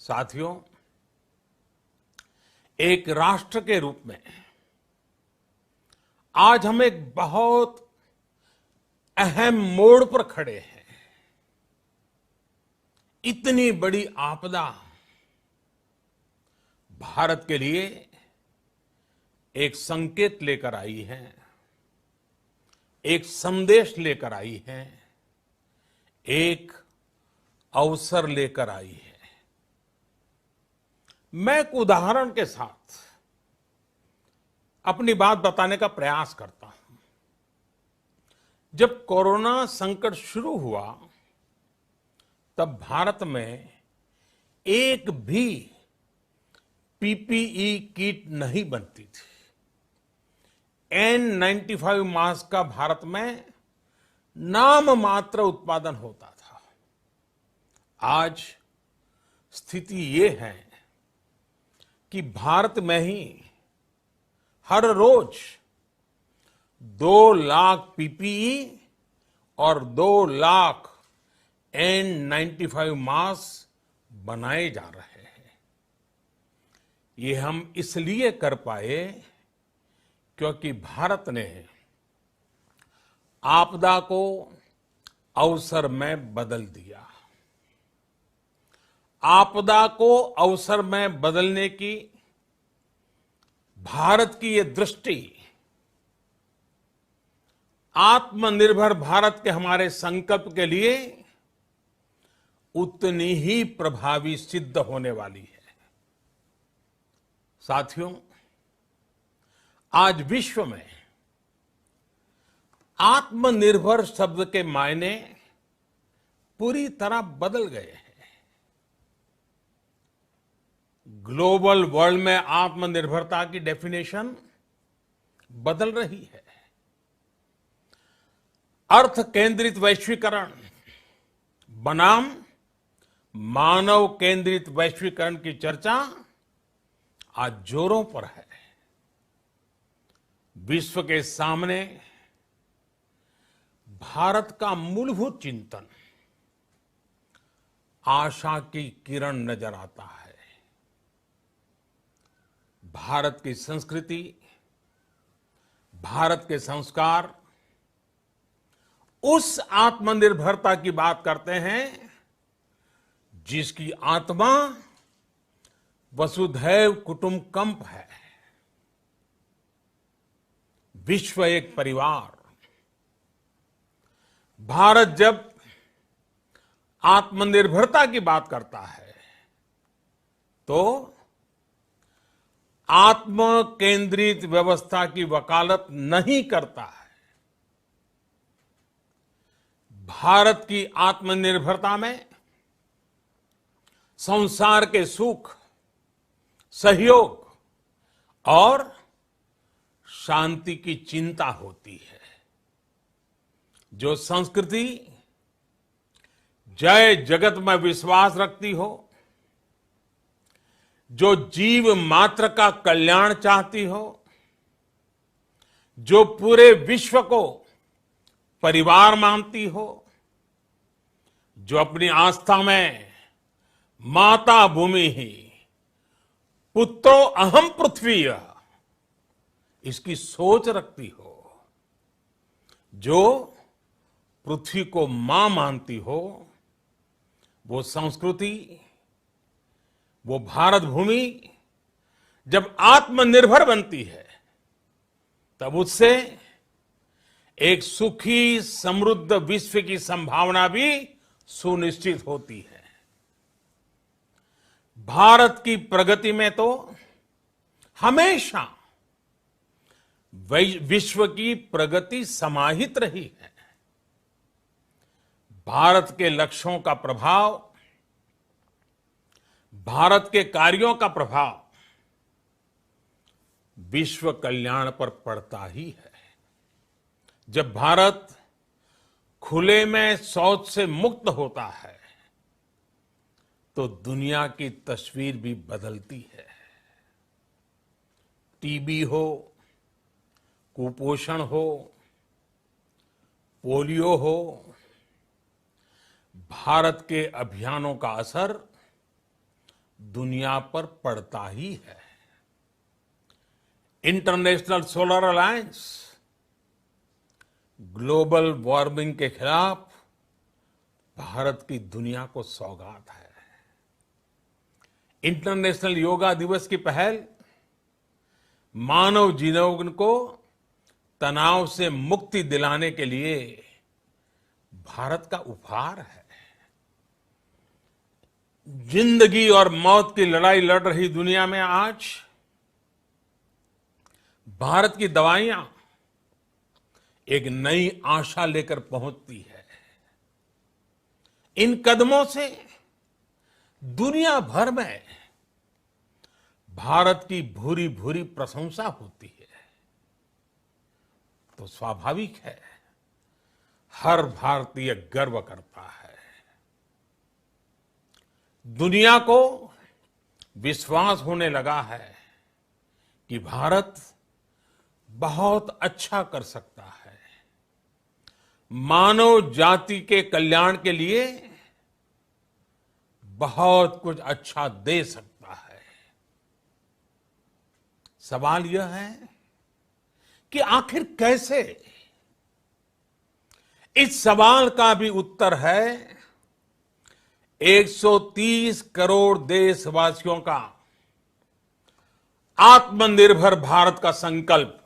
साथियों, एक राष्ट्र के रूप में आज हम एक बहुत अहम मोड़ पर खड़े हैं। इतनी बड़ी आपदा भारत के लिए एक संकेत लेकर आई है, एक संदेश लेकर आई है, एक अवसर लेकर आई है। मैं एक उदाहरण के साथ अपनी बात बताने का प्रयास करता हूं। जब कोरोना संकट शुरू हुआ तब भारत में एक भी पीपीई किट नहीं बनती थी। N95 मास्क का भारत में नाम मात्र उत्पादन होता था। आज स्थिति ये है कि भारत में ही हर रोज 2 लाख पीपीई और 2 लाख N95 मास्क बनाए जा रहे हैं। ये हम इसलिए कर पाए क्योंकि भारत ने आपदा को अवसर में बदल दिया। आपदा को अवसर में बदलने की भारत की ये दृष्टि आत्मनिर्भर भारत के हमारे संकल्प के लिए उतनी ही प्रभावी सिद्ध होने वाली है। साथियों, आज विश्व में आत्मनिर्भर शब्द के मायने पूरी तरह बदल गए हैं। ग्लोबल वर्ल्ड में आत्मनिर्भरता की डेफिनेशन बदल रही है। अर्थ केंद्रित वैश्वीकरण बनाम मानव केंद्रित वैश्वीकरण की चर्चा आज जोरों पर है। विश्व के सामने भारत का मूलभूत चिंतन आशा की किरण नजर आता है। भारत की संस्कृति, भारत के संस्कार उस आत्मनिर्भरता की बात करते हैं जिसकी आत्मा वसुधैव कुटुंबकम है। विश्व एक परिवार। भारत जब आत्मनिर्भरता की बात करता है तो आत्म केंद्रित व्यवस्था की वकालत नहीं करता है। भारत की आत्मनिर्भरता में संसार के सुख, सहयोग और शांति की चिंता होती है। जो संस्कृति जय जगत में विश्वास रखती हो, जो जीव मात्र का कल्याण चाहती हो, जो पूरे विश्व को परिवार मानती हो, जो अपनी आस्था में माता भूमि ही पुत्रो अहम पृथ्वी इसकी सोच रखती हो, जो पृथ्वी को मां मानती हो, वो संस्कृति, वो भारत भूमि जब आत्मनिर्भर बनती है तब उससे एक सुखी समृद्ध विश्व की संभावना भी सुनिश्चित होती है। भारत की प्रगति में तो हमेशा विश्व की प्रगति समाहित रही है। भारत के लक्ष्यों का प्रभाव, भारत के कार्यों का प्रभाव विश्व कल्याण पर पड़ता ही है। जब भारत खुले में शौच से मुक्त होता है तो दुनिया की तस्वीर भी बदलती है। टीबी हो, कुपोषण हो, पोलियो हो, भारत के अभियानों का असर दुनिया पर पड़ता ही है। International solar alliance global warming के खिलाफ भारत की दुनिया को सौगात है। इंटरनेशनल योगा दिवस की पहल मानव जीवन को तनाव से मुक्ति दिलाने के लिए भारत का उपहार है। जिंदगी और मौत की लड़ाई लड़ रही दुनिया में आज भारत की दवाइयां एक नई आशा लेकर पहुंचती है। इन कदमों से दुनिया भर में भारत की भूरी भूरी प्रशंसा होती है। तो स्वाभाविक है, हर भारतीय गर्व करता है। दुनिया को विश्वास होने लगा है कि भारत बहुत अच्छा कर सकता है, मानव जाति के कल्याण के लिए बहुत कुछ अच्छा दे सकता है। सवाल यह है कि आखिर कैसे? इस सवाल का भी उत्तर है 130 करोड़ देशवासियों का आत्मनिर्भर भारत का संकल्प।